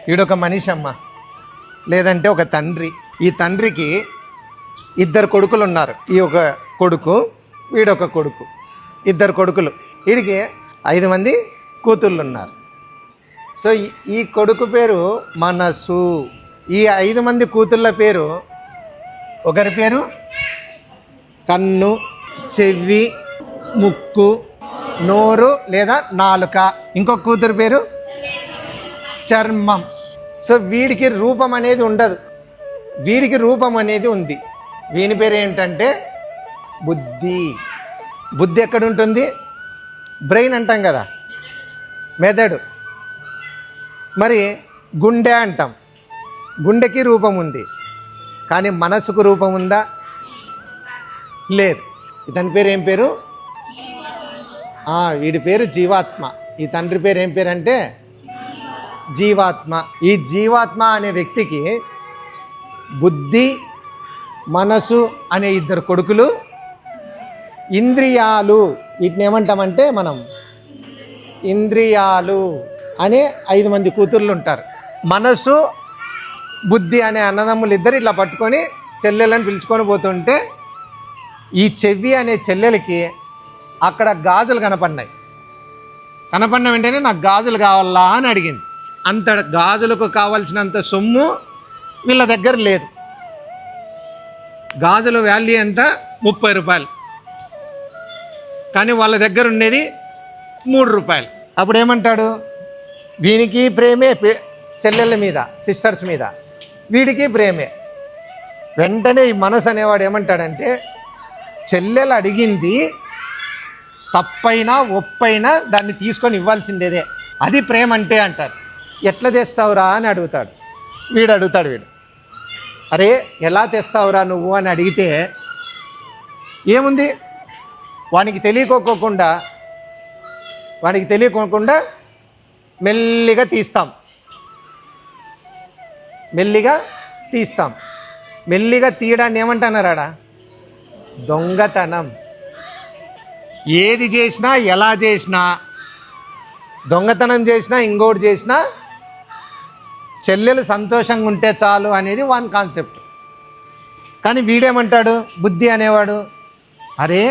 వీడొక మనిషి అమ్మ, లేదంటే ఒక తండ్రి. ఈ తండ్రికి ఇద్దరు కొడుకులు ఉన్నారు. ఈ ఒక కొడుకు, వీడొక కొడుకు, ఇద్దరు కొడుకులు. వీడికి 5 మంది కూతుళ్ళు ఉన్నారు. సో ఈ కొడుకు పేరు మనసు. ఈ 5 మంది కూతుళ్ళ పేరు, ఒకరి పేరు కన్ను, చెవి, ముక్కు, నోరు లేదా నాలుక. ఇంకొక కూతురు పేరు చర్మం. సో వీడికి రూపం అనేది ఉండదు, వీడికి రూపం అనేది ఉంది. వీని పేరు ఏంటంటే బుద్ధి. బుద్ధి ఎక్కడ ఉంటుంది? బ్రెయిన్ అంటాం కదా, మెదడు. మరి గుండె అంటాం, గుండెకి రూపం ఉంది. కానీ మనసుకు రూపం ఉందా? లేదు. ఇతని పేరు ఏం పేరు? వీడి పేరు జీవాత్మ. ఈ తండ్రి పేరు ఏం పేరు అంటే జీవాత్మ. ఈ జీవాత్మ అనే వ్యక్తికి బుద్ధి, మనసు అనే 2 కొడుకులు, ఇంద్రియాలు, వీటిని ఏమంటామంటే మనం ఇంద్రియాలు అనే 5 మంది కూతుర్లు ఉంటారు. మనసు, బుద్ధి అనే అన్నదమ్ములు ఇద్దరు ఇట్లా పట్టుకొని చెల్లెళ్ళని పిలుచుకొని పోతుంటే, ఈ చెవి అనే చెల్లెలకి అక్కడ గాజులు కనపడినాయి. కనపడిన వెంటనే నాకు గాజులు కావాలా అని అడిగింది. అంత గాజులకు కావాల్సినంత సొమ్ము వీళ్ళ దగ్గర లేదు. గాజుల వాల్యూ ఎంత? 30 రూపాయలు. కానీ వాళ్ళ దగ్గర ఉండేది 3 రూపాయలు. అప్పుడు ఏమంటాడు? వీనికి ప్రేమే చెల్లెళ్ళ మీద, సిస్టర్స్ మీద, వీడికి ప్రేమే. వెంటనే ఈ మనసు అనేవాడు ఏమంటాడంటే, చెల్లెలు అడిగింది తప్పైనా ఒప్పైనా దాన్ని తీసుకొని ఇవ్వాల్సిందేదే, అది ప్రేమ అంటే అంటారు. ఎట్లా తెస్తావురా అని అడుగుతాడు. వీడు అరే ఎలా తెస్తావురా నువ్వు అని అడిగితే ఏముంది, వానికి తెలియకోకుండా మెల్లిగా తీస్తాం. మెల్లిగా తీయడాన్ని ఏమంటున్నారాడా? దొంగతనం. ఏది చేసినా, ఎలా చేసినా, దొంగతనం చేసినా, ఇంకోటి చేసినా, చెల్లెలు సంతోషంగా ఉంటే చాలు అనేది వాని కాన్సెప్ట్. కానీ వీడేమంటాడు, బుద్ధి అనేవాడు, అరే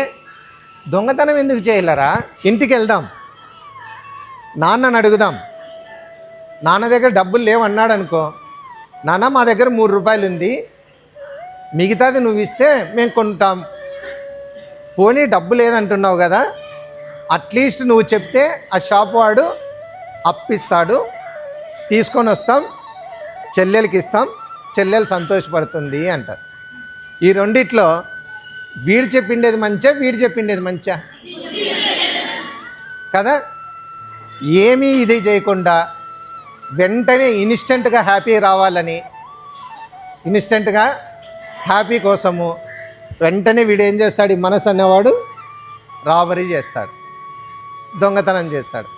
దొంగతనం ఎందుకు చేయలేరా, ఇంటికి వెళ్దాం, నాన్నని అడుగుదాం. నాన్న దగ్గర డబ్బులు లేవన్నాడు అనుకో, నాన్న మా దగ్గర 3 రూపాయలు ఉంది, మిగతాది నువ్వు ఇస్తే మేము కొంటాం. పోనీ డబ్బు లేదంటున్నావు కదా, అట్లీస్ట్ నువ్వు చెప్తే ఆ షాప్ వాడు అప్పిస్తాడు, తీసుకొని వస్తాం, చెల్లెలకి ఇస్తాం, చెల్లెలు సంతోషపడుతుంది అంటారు. ఈ రెండిట్లో వీడు చెప్పిండేది మంచా, వీడు చెప్పిండేది మంచా కదా? ఏమీ ఇది చేయకుండా వెంటనే ఇన్స్టెంట్గా హ్యాపీ రావాలని, ఇన్స్టెంట్గా హ్యాపీ కోసము వెంటనే వీడు ఏం చేస్తాడు? ఈ మనసు అనేవాడు రాబరీ చేస్తాడు, దొంగతనం చేస్తాడు.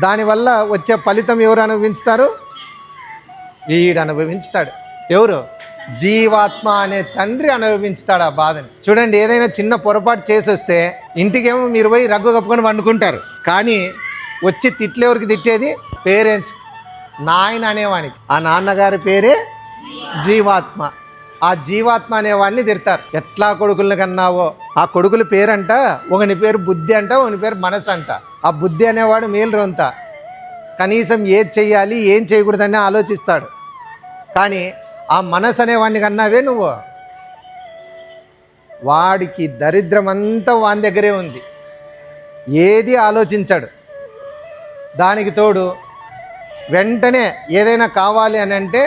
దానివల్ల వచ్చే ఫలితం ఎవరు అనుభవించుతారు? వీడు అనుభవించుతాడు. ఎవరు? జీవాత్మ అనే తండ్రి అనుభవించుతాడు ఆ బాధని. చూడండి, ఏదైనా చిన్న పొరపాటు చేసి వస్తే ఇంటికేమో మీరు పోయి రగ్గు కప్పుకొని వండుకుంటారు, కానీ వచ్చి తిట్లు ఎవరికి తిట్టేది? పేరెంట్స్, నాయన అనేవానికి. ఆ నాన్నగారి పేరే జీవాత్మ. ఆ జీవాత్మ అనేవాడిని తిడతారు. ఎట్లా కొడుకులను కన్నావో. ఆ కొడుకుల పేరంట, ఒకని పేరు బుద్ధి అంట, ఒకని పేరు మనసు అంట. ఆ బుద్ధి అనేవాడు మేలురొంత, కనీసం ఏది చెయ్యాలి ఏం చేయకూడదని ఆలోచిస్తాడు. కానీ ఆ మనసు అనేవాడిని కన్నావే నువ్వు, వాడికి దరిద్రం అంతా వాని దగ్గరే ఉంది, ఏది ఆలోచించాడు. దానికి తోడు వెంటనే ఏదైనా కావాలి అని అంటే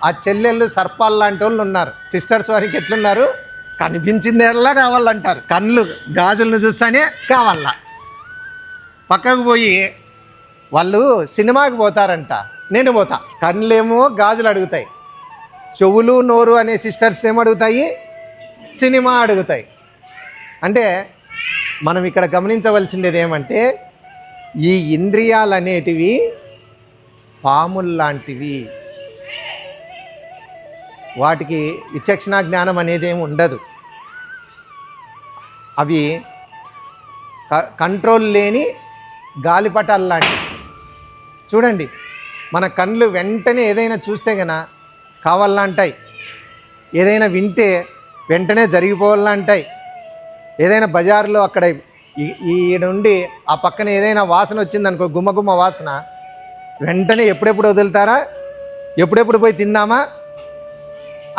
ఆ చెల్లెళ్ళు సర్పాలు లాంటి వాళ్ళు ఉన్నారు. సిస్టర్స్ వారికి ఎట్లున్నారు? కనిపించిందేలా కావాలంటారు. కళ్ళు గాజులను చూస్తానే కావాలా. పక్కకు పోయి వాళ్ళు సినిమాకి పోతారంట, నేను పోతా, కళ్ళేమో గాజులు అడుగుతాయి, చెవులు నోరు అనే సిస్టర్స్ ఏమడుగుతాయి? సినిమా అడుగుతాయి. అంటే మనం ఇక్కడ గమనించవలసింది ఏమంటే, ఈ ఇంద్రియాలు అనేటివి పాముల్లాంటివి. వాటికి విచక్షణ జ్ఞానం అనేది ఏమి ఉండదు. అవి కంట్రోల్ లేని గాలిపటాలు లాంటివి. చూడండి, మన కళ్ళు వెంటనే ఏదైనా చూస్తే గన కావాలంటాయి, ఏదైనా వింటే వెంటనే జరిగిపోవాలంటాయి, ఏదైనా బజార్లో అక్కడ ఈడుండి ఆ పక్కన ఏదైనా వాసన వచ్చిందనుకో, గుమ్మగుమ్మ వాసన, వెంటనే ఎప్పుడెప్పుడు వదులుతారా, ఎప్పుడెప్పుడు పోయి తిందామా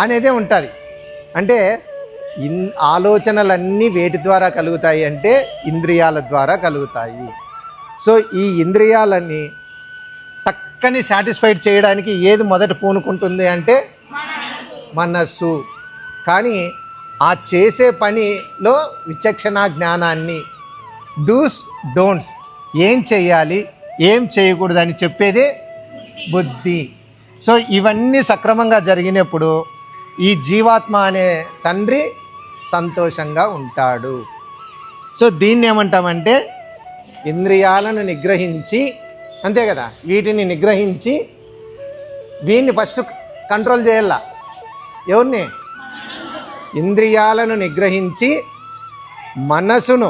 అనేదే ఉంటుంది. అంటే ఆలోచనలన్నీ వేటి ద్వారా కలుగుతాయి అంటే ఇంద్రియాల ద్వారా కలుగుతాయి. సో ఈ ఇంద్రియాలన్నీ టక్కని సాటిస్ఫైడ్ చేయడానికి ఏది మొదట పూనుకుంటుంది అంటే మనస్సు. కానీ ఆ చేసే పనిలో విచక్షణ జ్ఞానాన్ని, డూస్ డోంట్స్, ఏం చేయాలి ఏం చేయకూడదని చెప్పేదే బుద్ధి. సో ఇవన్నీ సక్రమంగా జరిగినప్పుడు ఈ జీవాత్మ అనే తండ్రి సంతోషంగా ఉంటాడు. సో దీన్ని ఏమంటామంటే ఇంద్రియాలను నిగ్రహించి, అంతే కదా, వీటిని నిగ్రహించి వీన్ని ఫస్ట్ కంట్రోల్ చేయాల. ఎవరిని? ఇంద్రియాలను నిగ్రహించి మనసును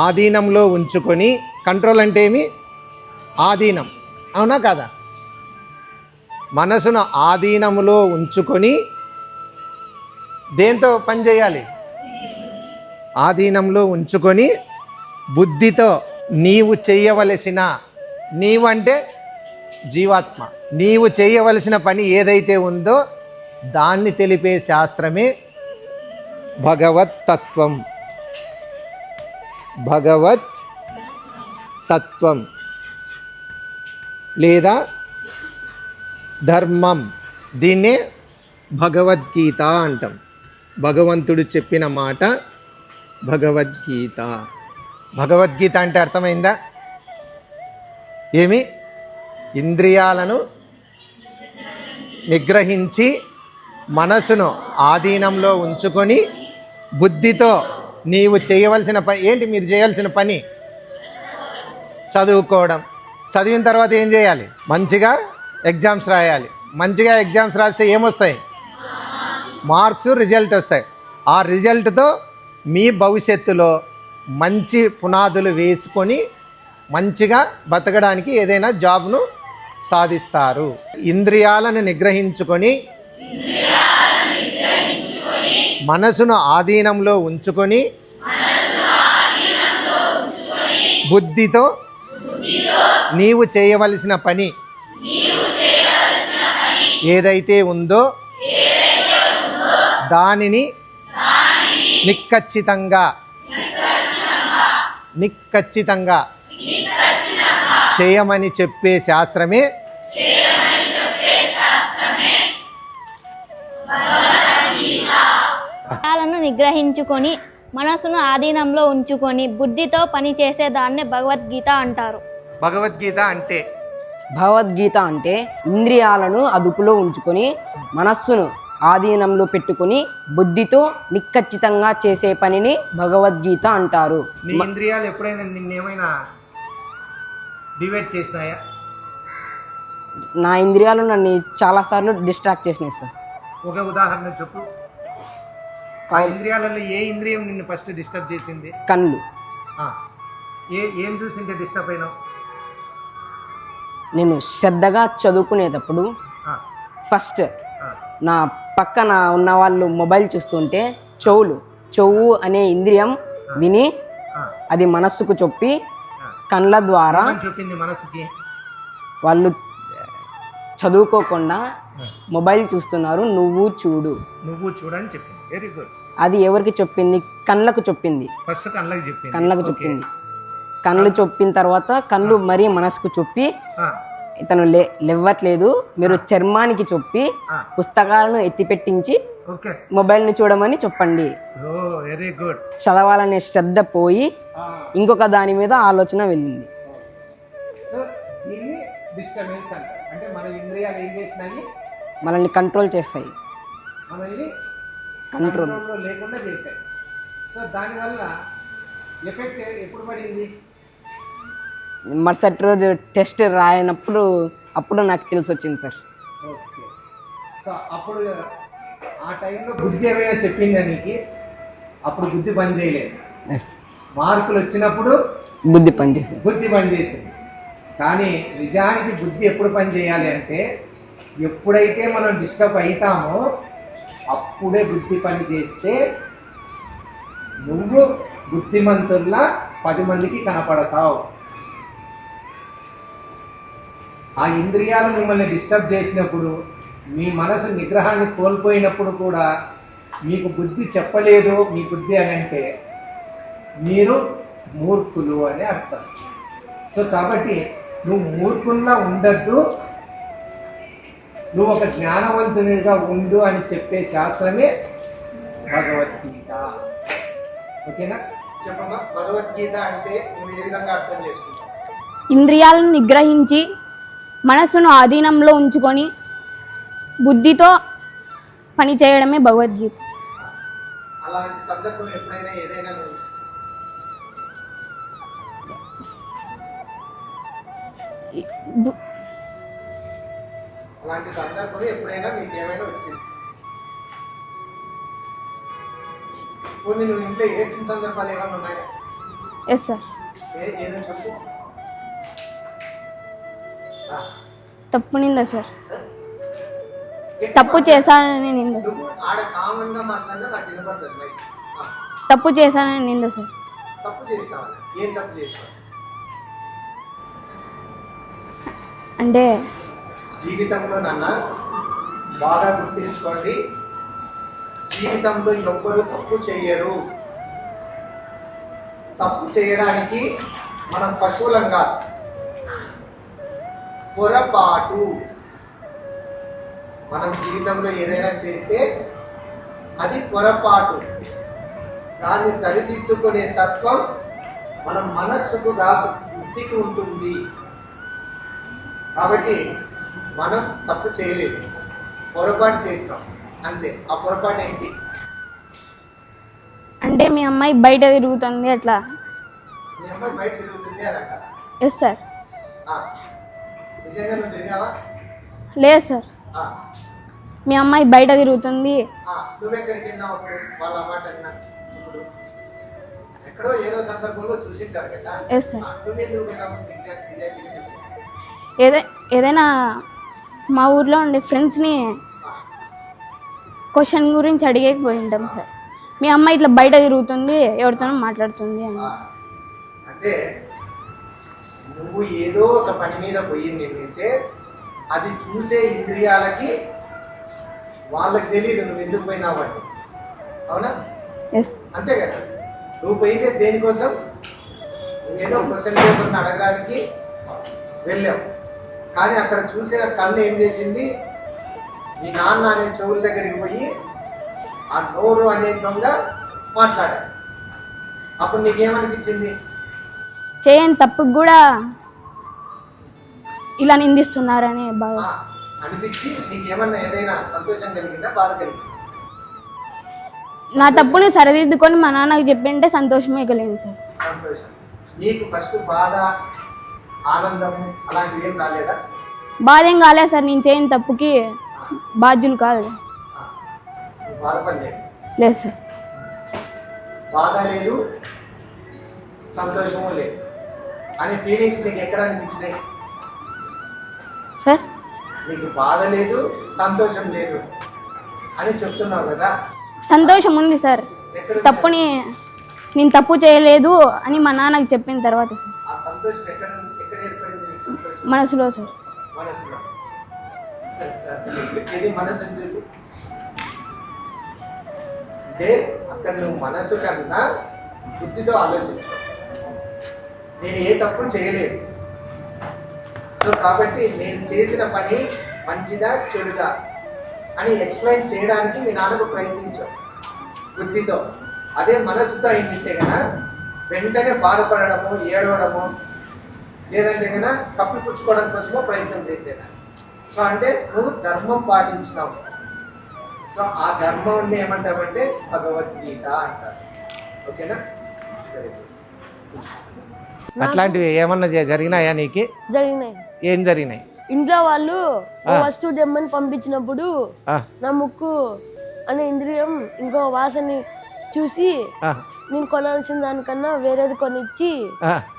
ఆధీనంలో ఉంచుకొని, కంట్రోల్ అంటే ఏమి? ఆధీనం, అవునా కదా? మనసును ఆధీనములో ఉంచుకొని దేంతో పని చేయాలి? ఆధీనంలో ఉంచుకొని బుద్ధితో నీవు చేయవలసిన, నీవు అంటే జీవాత్మ, నీవు చేయవలసిన పని ఏదైతే ఉందో దాన్ని తెలిపే శాస్త్రమే భగవత్ తత్వం. భగవత్ తత్వం లేదా ధర్మం, దీన్నే భగవద్గీత అంటాం. భగవంతుడు చెప్పిన మాట భగవద్గీత. భగవద్గీత అంటే అర్థమైందా? ఏమి? ఇంద్రియాలను నిగ్రహించి మనసును ఆధీనంలో ఉంచుకొని బుద్ధితో నీవు చేయవలసిన పని ఏంటి? మీరు చేయాల్సిన పని చదువుకోవడం. చదివిన తర్వాత ఏం చేయాలి? మంచిగా ఎగ్జామ్స్ రాయాలి. మంచిగా ఎగ్జామ్స్ రాస్తే ఏమొస్తాయి? మార్క్స్, రిజల్ట్ వస్తాయి. ఆ రిజల్ట్తో మీ భవిష్యత్తులో మంచి పునాదులు వేసుకొని మంచిగా బతకడానికి ఏదైనా జాబ్ను సాధిస్తారు. ఇంద్రియాలను నిగ్రహించుకొని మనసును ఆధీనంలో ఉంచుకొని బుద్ధితో నీవు చేయవలసిన పని ఏదైతే ఉందో దానిని నిక్కచ్చితంగా చేయమని చెప్పే శాస్త్రమే లను నిగ్రహించుకొని మనసును ఆధీనంలో ఉంచుకొని బుద్ధితో పని చేసేదాన్నే భగవద్గీత అంటారు. భగవద్గీత అంటే ఇంద్రియాలను అదుపులో ఉంచుకొని మనస్సును ఆధీనంలో పెట్టుకొని బుద్ధితో నిక్కచ్చితంగా చేసే పనిని భగవద్గీత అంటారు. నీ ఇంద్రియాలు ఎప్పుడైనా నిన్నేమైనా డివైడ్ చేసినాయా? నా ఇంద్రియాలు నన్ను చాలాసార్లు డిస్ట్రాక్ట్ చేసినాయి సార్. ఒక ఉదాహరణ చెప్పు. ఆ ఇంద్రియాలలో ఏ ఇంద్రియం నిన్ను ఫస్ట్ డిస్టర్బ్ చేసింది? కళ్ళు. ఏం చూసించే డిస్టర్బ్ అయినావు? నేను శ్రద్ధగా చదువుకునేటప్పుడు ఫస్ట్ నా పక్కన ఉన్న వాళ్ళు మొబైల్ చూస్తుంటే చెవు అనే ఇంద్రియం విని అది మనస్సుకు చెప్పి కళ్ళ ద్వారా చెప్పింది మనసుకి, వాళ్ళు చదువుకోకుండా మొబైల్ చూస్తున్నారు, నువ్వు చూడు అని చెప్పింది. Very good. అది ఎవరికి చెప్పింది? కళ్ళకు చెప్పింది. ఫస్ట్ కళ్ళకు చెప్పింది. కళ్ళు చెప్పిన తర్వాత కళ్ళు మరీ మనసుకు చెప్పి ఇతను లేవట్లేదు, మీరు చర్మానికి చెప్పి పుస్తకాలను ఎత్తిపెట్టించి మొబైల్ని చూడమని చెప్పండి. Very good. చదవాలనే శ్రద్ధ పోయి ఇంకొక దాని మీద ఆలోచన వెళ్ళింది. అంటే మన ఇంద్రియాలు ఏం చేసినాయి? మనల్ని కంట్రోల్ చేస్తాయి, మనల్ని కంట్రోల్ లేకుండా చేశాయి. సో దానివల్ల ఎఫెక్ట్ ఎప్పుడు పడింది? మరుసటి రోజు టెస్ట్ రాయనప్పుడు అప్పుడు నాకు తెలిసి వచ్చింది సార్. ఓకే. సో అప్పుడు ఆ టైంలో బుద్ధి ఏమైనా చెప్పిందా నీకు? అప్పుడు బుద్ధి పని చేయలేదు. ఎస్. మార్కులు వచ్చినప్పుడు బుద్ధి పనిచేసింది. బుద్ధి పనిచేసింది. కానీ నిజానికి బుద్ధి ఎప్పుడు పని చేయాలి అంటే ఎప్పుడైతే మనం డిస్టర్బ్ అవుతామో అప్పుడే బుద్ధి పని చేస్తే నువ్వు బుద్ధిమంతుల్లా 10 మందికి కనపడతావు. ఆ ఇంద్రియాలు మిమ్మల్ని డిస్టర్బ్ చేసినప్పుడు, మీ మనసు నిగ్రహాన్ని కోల్పోయినప్పుడు కూడా మీకు బుద్ధి చెప్పలేదు మీ బుద్ధి అని అంటే మీరు మూర్ఖులు అని అర్థం. సో కాబట్టి నువ్వు మూర్ఖుల్లా ఉండద్దు, నువ్వు ఒక జ్ఞానవంతునిగా ఉండు అని చెప్పే శాస్త్రమే భగవద్గీత. ఓకేనా? చెప్పమ్మా, భగవద్గీత అంటే నువ్వు ఏ విధంగా అర్థం చేసుకుంటావు? ఇంద్రియాలను నిగ్రహించి మనస్సును ఆధీనంలో ఉంచుకొని బుద్ధితో పని చేయడమే భగవద్గీత. అలాంటి సందర్భం ఎప్పుడైనా ఏదైనా నువ్వు అలాంటి సందర్భం ఎప్పుడైనా నీకు ఏమైనా వచ్చింది? కొన్ని నువ్వు ఇంట్లో ఏడ్చిన సందర్భాలు ఏమైనా ఉన్నాయా? Yes sir. ఏదో చెప్పు. తప్పు నిందా సార్, తప్పు చేశానని నిందా సార్. నువ్వు ఆడ కామన్ గా మాట్లాడినా నాకు వినపడుతుంది మైక్. తప్పు చేశానని నిందా సార్. తప్పు చేసినావా? ఏం తప్పు చేసినావు? అంటే జీవితంలో నాన్న బాగా గుర్తించుకోండి, జీవితంలో ఎవ్వరు తప్పు చేయరు. తప్పు చేయడానికి మనం పశువులం కాదు. పొరపాటు మనం జీవితంలో ఏదైనా చేస్తే అది పొరపాటు, దాన్ని సరిదిద్దుకునే తత్వం మన మనస్సుకు కాదు, బుద్ధికి ఉంటుంది. కాబట్టి మనం తప్పు చేయలేదు, పొరపాటు చేసినాం అంతే. ఆ పొరపాటు ఏంటి? అంటే మీ అమ్మాయి బయట తిరుగుతుంది అట్లా. మీ అమ్మాయి బయట తిరుగుతుంది అని అంటారా? Yes sir. నిజంగా నువ్వు తిరిగావా? లేదు సార్. మీ అమ్మాయి బయట తిరుగుతుంది. నువ్వెక్కడికి వెళ్ళినావు అప్పుడు? వాళ్ళ మాట అన్నా ఇప్పుడు ఎక్కడో ఏదో సందర్భంలో చూసింటారు కదా. Yes sir. నువ్వెందుకు వెళ్ళావు? ఏదైనా మా ఊర్లో ఉండే ఫ్రెండ్స్ని క్వశ్చన్ గురించి అడిగేకపోయి ఉంటాం సార్. మీ అమ్మాయి ఇట్లా బయట తిరుగుతుంది, ఎవరితోనో మాట్లాడుతుంది అని. అంటే నువ్వు ఏదో ఒక పని మీద పోయింది ఏంటంటే అది చూసే ఇంద్రియాలకి వాళ్ళకి తెలియదు నువ్వు ఎందుకు పోయినావు అని. అవునా? ఎస్. అంతే కదా. నువ్వు పోయిందే దేనికోసం? ఏదో క్వశ్చన్ పేపర్ని అడగడానికి వెళ్ళావు, కానీ అక్కడ చూసిన కన్ను ఏం చేసింది? మీ నాన్న అనే చెవుల దగ్గరికి పోయి ఆ నోరు అనే దొంగ మాట్లాడాడు. అప్పుడు నీకేమనిపించింది? చేయని తప్పుకు కూడా ఇలా నిందిస్తున్నారని బాగా అనిపించి నీకేమన్నా ఏదైనా సంతోషం కలిగిందా, బాధ కలిగిందా? నా తప్పుని సరిదిద్దుకొని మా నాన్నకి చెప్పింటే సంతోషమే కలిగింది సార్. సంతోషం. నీకు ఫస్ట్ బాధ, ఆనందం అలాంటివి ఏం రాలేదా? బాధ ఏం కాలేదు సార్. నేను చేయని తప్పుకి బాధ్యులు కాదు. బాధపడలేదు? లేదు సార్. బాధ లేదు, సంతోషము లేదు అనే ఫీలింగ్స్ నీకు ఎక్కడ అనిపించినాయి సార్? నీకు బాధ లేదు, సంతోషం లేదు అని చెప్తున్నావు కదా. సంతోషం ఉంది సార్. తప్పుని నేను తప్పు చేయలేదు అని మా నాన్నకి చెప్పిన తర్వాత సార్. ఆ సంతోషం ఎక్కడ ఎక్కడ ఏర్పడింది నీకు? సంతోషం మనసులో సార్. మనసులో. ఇది మనసు చూడు. అంటే అక్కడ నువ్వు మనసు కన్నా బుద్ధితో ఆలోచించు. నేను ఏ తప్పు చేయలేదు, సో కాబట్టి నేను చేసిన పని మంచిదా చెడుదా అని ఎక్స్ప్లెయిన్ చేయడానికి మీ నాన్నకు ప్రయత్నించావు బుద్ధితో. అదే మనసుతో అయిందంటే కనుక వెంటనే బాధపడము, ఏడవడము, లేదంటే కనుక కప్పిపుచ్చుకోవడం కోసమో ప్రయత్నం చేసేదా. సో అంటే నువ్వు ధర్మం పాటించినావు. సో ఆ ధర్మం ఏమంటామంటే భగవద్గీత అంటారు. ఓకేనా? అట్లాంటివి ఏమన్నా జరిగినాయా నీకు? జరిగినాయి. ఏం జరిగినాయి? ఇంట్లో వాళ్ళు వస్తువు తెమ్మని పంపించినప్పుడు నా ముక్కు అనే ఇంద్రియం ఇంకో వాసని చూసి నేను కొనాల్సిన దానికన్నా వేరేది కొనిచ్చి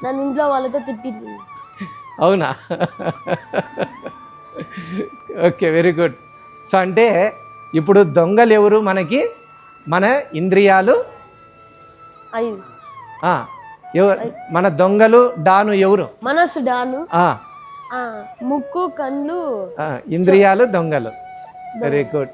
నన్ను ఇంట్లో వాళ్ళతో తిట్టింది. అవునా? Okay, very good. సో అంటే ఇప్పుడు దొంగలు ఎవరు మనకి? మన ఇంద్రియాలు. 5. ఎవరు మన దొంగలు? డాను ఎవరు? మనసు డాను, ఆ, ముక్కు, కళ్ళు, ఇంద్రియాలు దొంగలు. Very good.